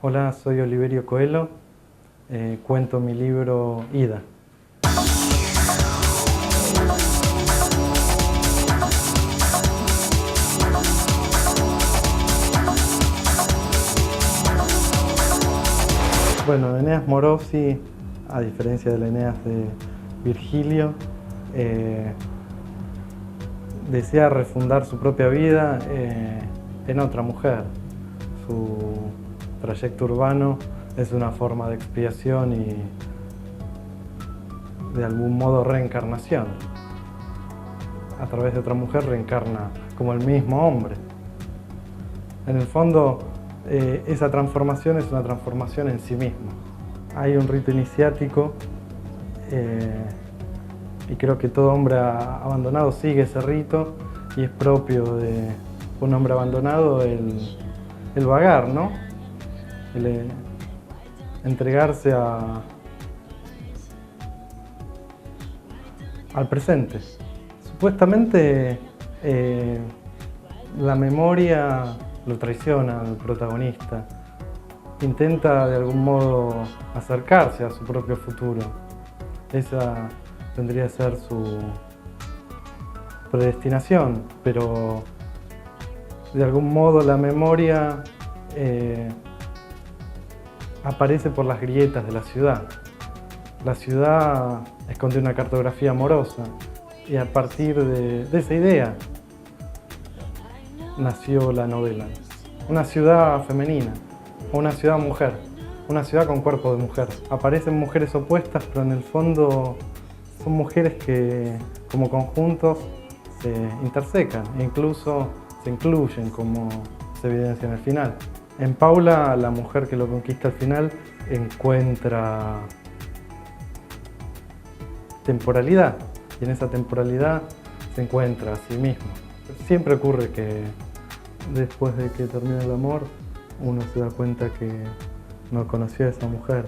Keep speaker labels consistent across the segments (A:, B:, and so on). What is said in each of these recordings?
A: Hola, soy Oliverio Coelho, cuento mi libro Ida. Bueno, Eneas Morossi, a diferencia del Eneas de Virgilio, desea refundar su propia vida en otra mujer. Su trayecto urbano es una forma de expiación y de algún modo reencarnación. A través de otra mujer reencarna como el mismo hombre. En el fondo, esa transformación es una transformación en sí mismo. Hay un rito iniciático y creo que todo hombre abandonado sigue ese rito y es propio de un hombre abandonado el vagar, ¿no? El entregarse al presente. Supuestamente la memoria lo traiciona al protagonista. Intenta de algún modo acercarse a su propio futuro. Esa tendría que ser su predestinación, pero de algún modo la memoria aparece por las grietas de la ciudad. La ciudad esconde una cartografía amorosa y a partir de esa idea nació la novela. Una ciudad femenina, una ciudad mujer, una ciudad con cuerpo de mujer. Aparecen mujeres opuestas, pero en el fondo son mujeres que como conjuntos se intersecan e incluso se incluyen, como se evidencia en el final. En Paula, la mujer que lo conquista al final encuentra temporalidad y en esa temporalidad se encuentra a sí mismo. Siempre ocurre que después de que termina el amor uno se da cuenta que no conoció a esa mujer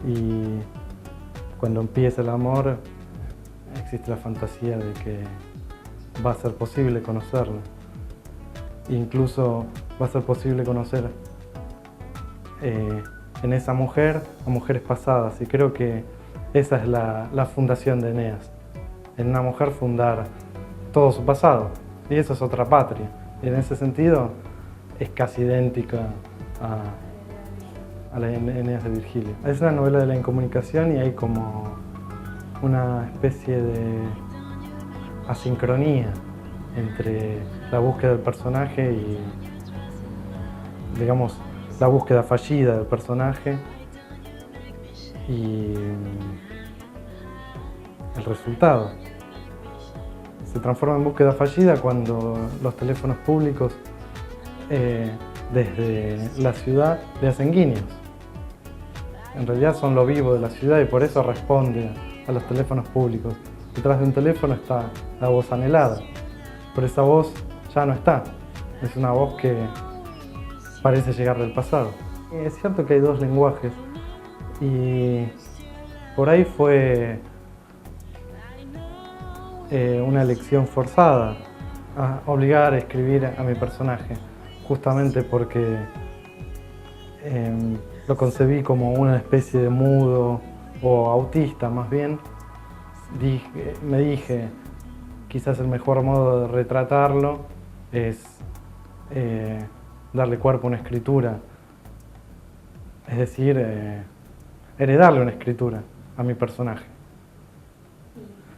A: y cuando empieza el amor existe la fantasía de que va a ser posible conocerla. Incluso va a ser posible conocer en esa mujer a mujeres pasadas y creo que esa es la fundación de Eneas. En una mujer fundar todo su pasado y eso es otra patria y en ese sentido es casi idéntica a la Eneas de Virgilio. Es una novela de la incomunicación y hay como una especie de asincronía entre la búsqueda del personaje y, digamos, la búsqueda fallida del personaje y el resultado. Se transforma en búsqueda fallida cuando los teléfonos públicos desde la ciudad le hacen guiños. En realidad son lo vivo de la ciudad y por eso responde a los teléfonos públicos. Detrás de un teléfono está la voz anhelada, pero esa voz ya no está. Es una voz que parece llegar del pasado. Es cierto que hay dos lenguajes y por ahí fue una elección forzada a obligar a escribir a mi personaje, justamente porque lo concebí como una especie de mudo o autista más bien. Me dije, quizás el mejor modo de retratarlo es darle cuerpo a una escritura, es decir, heredarle una escritura a mi personaje.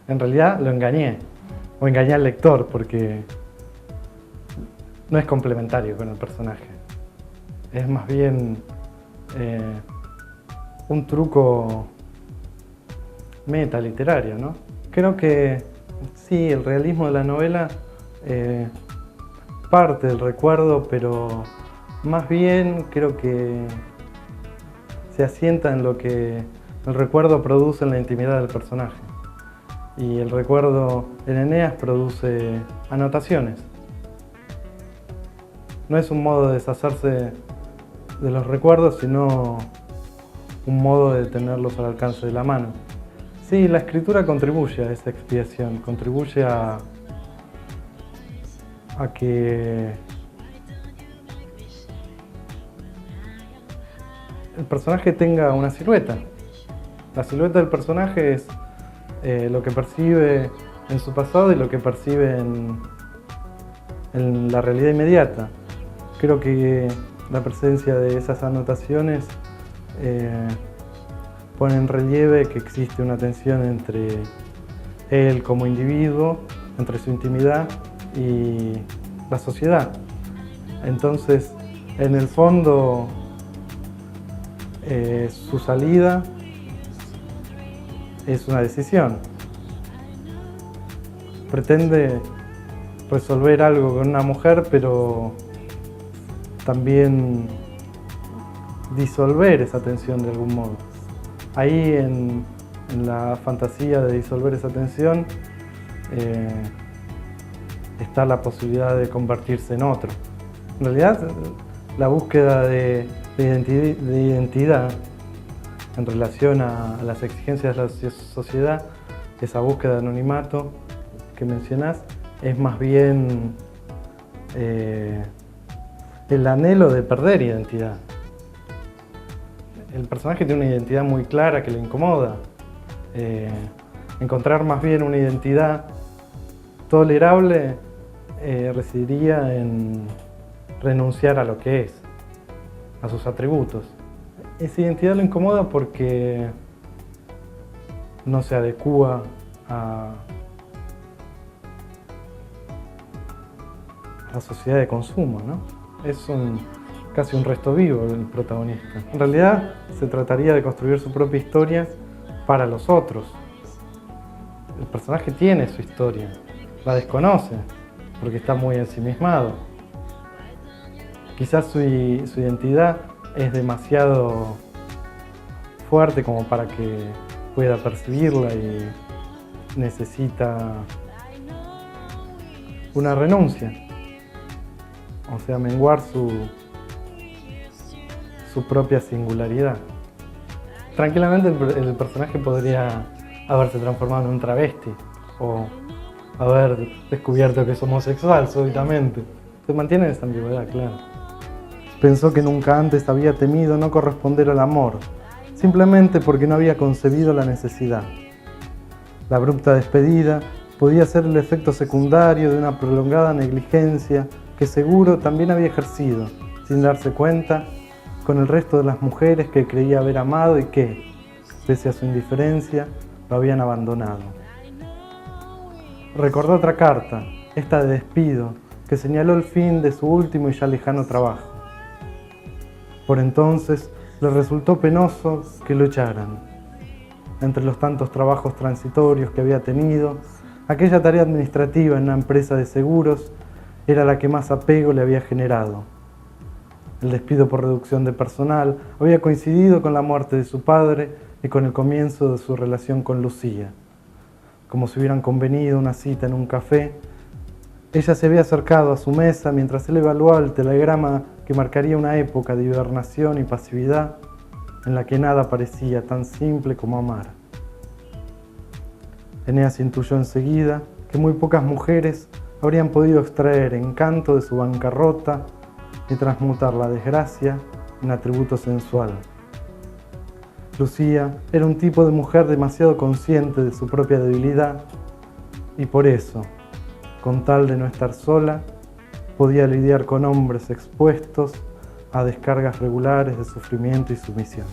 A: En realidad lo engañé, o engañé al lector porque no es complementario con el personaje. Es más bien un truco metaliterario, ¿no? Creo que sí, el realismo de la novela parte del recuerdo, pero más bien creo que se asienta en lo que el recuerdo produce en la intimidad del personaje. Y el recuerdo en Eneas produce anotaciones. No es un modo de deshacerse de los recuerdos, sino un modo de tenerlos al alcance de la mano. Sí, la escritura contribuye a esa expiación, contribuye a que el personaje tenga una silueta. La silueta del personaje es lo que percibe en su pasado y lo que percibe en la realidad inmediata. Creo que la presencia de esas anotaciones pone en relieve que existe una tensión entre él como individuo, entre su intimidad y la sociedad. Entonces, en el fondo, su salida es una decisión. Pretende resolver algo con una mujer, pero también disolver esa tensión de algún modo. Ahí en la fantasía de disolver esa tensión está la posibilidad de convertirse en otro. En realidad, la búsqueda de identidad en relación a las exigencias de la sociedad, esa búsqueda de anonimato que mencionás, es más bien el anhelo de perder identidad. El personaje tiene una identidad muy clara que le incomoda. Encontrar más bien una identidad tolerable residiría en renunciar a lo que es, a sus atributos. Esa identidad lo incomoda porque no se adecúa a la sociedad de consumo, ¿no? Es casi un resto vivo el protagonista. En realidad se trataría de construir su propia historia para los otros. El personaje tiene su historia, la desconoce porque está muy ensimismado. Quizás su identidad es demasiado fuerte como para que pueda percibirla y necesita una renuncia. O sea, menguar su propia singularidad. Tranquilamente el personaje podría haberse transformado en un travesti o haber descubierto que es homosexual súbitamente. Se mantiene esa ambigüedad, claro. Pensó que nunca antes había temido no corresponder al amor, simplemente porque no había concebido la necesidad. La abrupta despedida podía ser el efecto secundario de una prolongada negligencia que seguro también había ejercido, sin darse cuenta, con el resto de las mujeres que creía haber amado y que, pese a su indiferencia, lo habían abandonado. Recordó otra carta, esta de despido, que señaló el fin de su último y ya lejano trabajo. Por entonces le resultó penoso que lo echaran. Entre los tantos trabajos transitorios que había tenido, aquella tarea administrativa en una empresa de seguros era la que más apego le había generado. El despido por reducción de personal había coincidido con la muerte de su padre y con el comienzo de su relación con Lucía. Como si hubieran convenido una cita en un café, ella se había acercado a su mesa mientras él evaluaba el telegrama que marcaría una época de hibernación y pasividad en la que nada parecía tan simple como amar. Eneas intuyó enseguida que muy pocas mujeres habrían podido extraer encanto de su bancarrota y transmutar la desgracia en atributo sensual. Lucía era un tipo de mujer demasiado consciente de su propia debilidad y por eso, con tal de no estar sola, podía lidiar con hombres expuestos a descargas regulares de sufrimiento y sumisión.